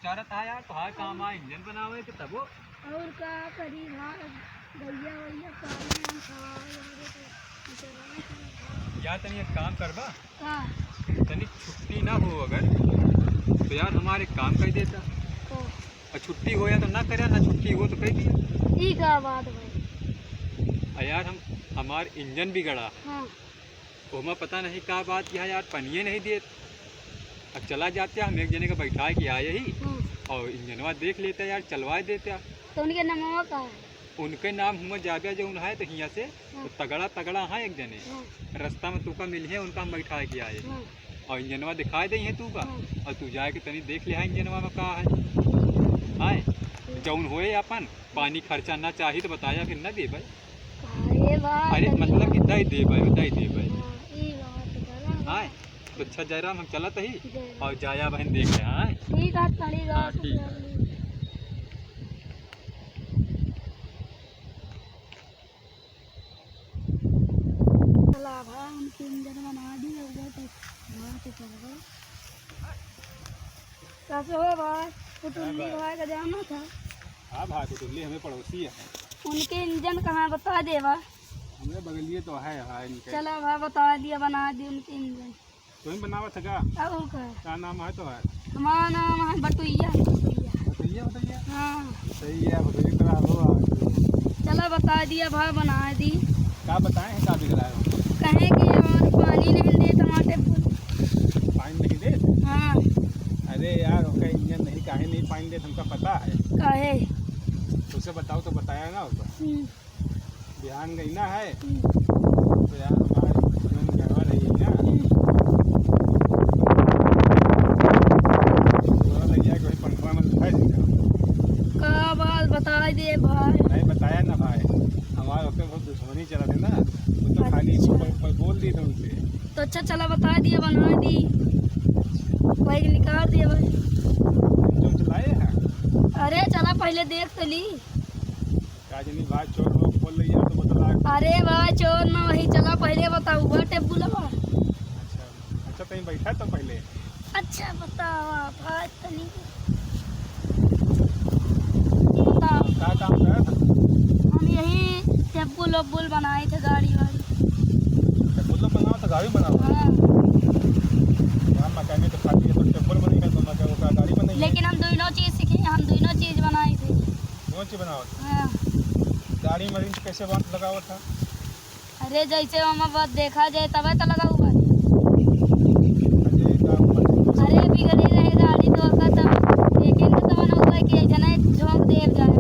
चारा था यार तो हाय काम आ इंजन बनावे के तब और का करी गैया वैया पानी हम खा यार तनी एक काम करबा का तनी छुट्टी ना हो अगर तो यार हमारे काम कर देता और छुट्टी हो या तो ना करे ना छुट्टी हो तो कर दिया ई का बात भाई और यार हमार इंजन बिगड़ा हाँ तो हमें पता नहीं क्या बात किया यार पनिए नहीं दे अब चला जाते हम एक जने का बैठा के आए ही हाँ और इंजनवा देख लेते यार चलवा देते तो उनके नाम का है उनके नाम हम जाबे जो है तो यहाँ से हाँ। तो तगड़ा तगड़ा है एक जने हाँ रास्ता में तू का मिल है उनका हम बैठा के आए हाँ और इंजनवा दिखाई दे है तू का हाँ। और तू जाके तनी देख ले है इंजनवा में का है जौन होए अपन पानी खर्चा ना चाहिए तो बताया फिर ना दे भाई अरे भाई अरे मतलब कि दई दे भाई ई बात करा हाँ तो अच्छा जयराम हम चलत ही जय और जाया बहन देख ले हाँ ठीक है पड़ेगा हाँ, ठीक है। चला भाई उनके इंजन बना दिए उधर तक वहाँ से चल गए कैसे हो भाई कुटुम्बी भाई का जाना था हाँ भाई कुटुल्ली हमें पड़ोसी है उनके इंजन कहाँ बता दे भाई हमें बगलिए तो है हाँ इनके चला भाई बता दिया बना दिए उनके इंजन तुम बनावा था क्या अब का क्या नाम है तो है हमारा नाम है बटुइया बताइए बताइए हाँ सही है बताइए करा लो चला बता दिया भाई बना दी क्या बताएं हैं क्या बिगड़ा है कहें कि और पानी नहीं दे टमाटर फूल पानी नहीं दे हाँ अरे यार उसका इंजन नहीं काहे नहीं पानी दे हमका पता है कहे उसे बताओ तो बताया ना उसको बिहान गई ना है हम्म। तो यार हमारे घरवा रही है ना तो लगिया कि पंखा में दिखाई देगा का बात बता दे भाई नहीं बताया ना भाई हमारे उसके बहुत दुश्मनी चला थे ना वो तो खाली बोल दी थी उनसे तो अच्छा चला बता दिया बना दी भाई निकाल दिया भाई जो चलाए हैं अरे चला पहले देख तो ली काजनी भाई चोर हो बोल रही है तो बतला अरे भाई चोर ना वही चला पहले बताओ हुआ टेबुल अच्छा अच्छा कहीं बैठा तो पहले अच्छा बताओ भाई तनी बताओ क्या काम कर रहा था हम यही टेबुल वबुल बनाए थे गाड़ी वाड़ी मतलब बनाओ तो गाड़ी बनाओ हाँ यहाँ मकान में तो खाती है तो टेबल बनेगा तो मकान वो गाड़ी बनेगी लेकिन हम दोनों चीज़ सीखे हम दोनों चीज़ बनाई थी कौन सी बनाओ हाँ गाड़ी में रिंच कैसे बात लगाओ था अरे जैसे हम बस देखा जाए तब तो लगा हुआ है। अरे काम बने अरे बिगड़ी रहे गाड़ी तो का तब देखेंगे तो बना हुआ है कि जने झोंक दे जाए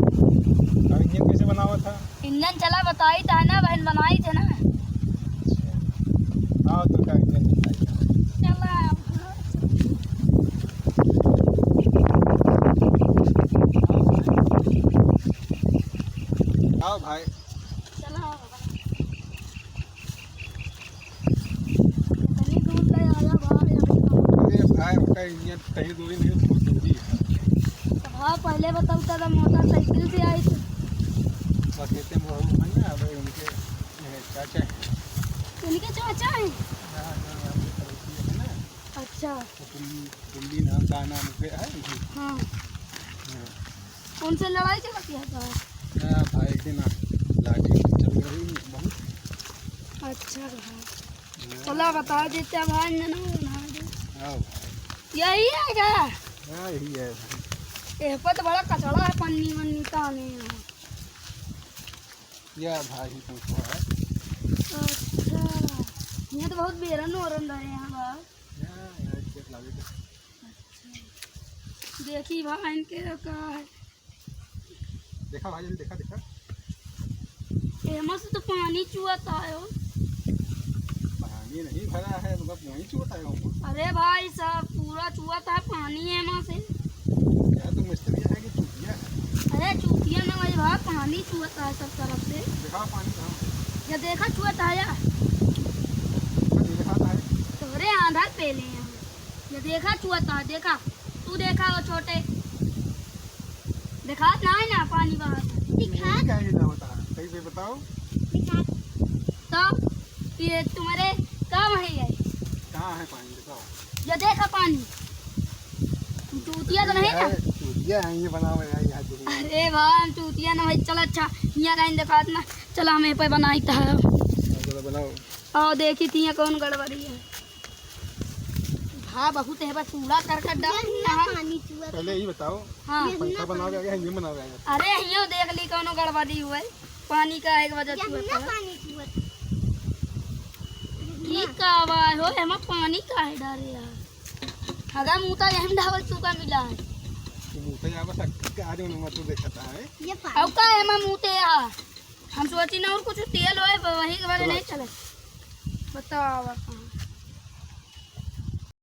गाड़ी इंजन कैसे बनावा था इंजन चला बताई था ना बहन बनाई थे ना हाँ तो क्या इंजन चला आओ भाई चला कहीं दूर ले आया भाई अरे भाई उसका इंजन कहीं दूरी नहीं बहुत दूरी है हाँ पहले बताता था मोटरसाइकिल से आई थी बस कहते हैं वो है ना भाई उनके चाचा हैं उनके चाचा हैं यहाँ हमारे पड़ोसी है ना अच्छा कुंडी नाम का नाम पे है हाँ हाँ। उनसे लड़ाई चलती है तो हाँ भाई एक दिन लाठी चल रही बहुत अच्छा भाई चला बता देते हैं भाई ना बना दे आओ यही है क्या हाँ यही है ये पर तो बड़ा कचड़ा है पन्नी वन्नी ताने यहाँ यह भाई तुमको है अच्छा यहाँ तो बहुत बेरन वरन रहे हैं भाई यहाँ चेक लगे देखी भाई इनके का है देखा भाई जल्दी देखा देखा एमा से तो पानी चुआता है पानी नहीं भरा है मतलब वहीं चोटा है हमको अरे भाई सब पूरा चुआता है पानी एमा से यार तुम मिस्त्री है कि चुटिया है अरे चूतिया ना भाई भाई पानी चुआता है सब तरफ से देखा पानी कहाँ या देखा चुआता है यार नहीं दिखाता है तोरे आधा पेले हैं ये देखा चुआता है देखा तू देखा वो छोटे देखा ना है ना पानी बाहर दिखा क्या ये ना होता है सही से बताओ दिखा तो ये तुम्हारे काम है ये कहाँ है पानी दिखाओ ये देखा पानी चूतिया तो नहीं ना ये है ये बना हुआ है यहाँ देखो। अरे भाई हम चूतिया ना भाई, चल अच्छा यहाँ कहीं दिखात ना, चल हमें पे बनाई था। चलो बनाओ। आओ देखी थी यहाँ कौन गड़बड़ी है। हाँ बहुत है बस कूड़ा करकट डाल यहाँ। पहले ही बताओ। हाँ पंखा बनाओ या ये बनाओ या अरे यहाँ देख ली कौन गड़बड़ी हुआ है, पानी का एक वजह से ठीक का आवाज हो हम पानी का है डरे यार। हगा मुता यही ढावल चूका मिला है। मुंह पे या बस आज में मत देखता है। अब का है मैं मुते यार, हम सोची ना और कुछ तेल होए वही के बारे नहीं चले। बताओ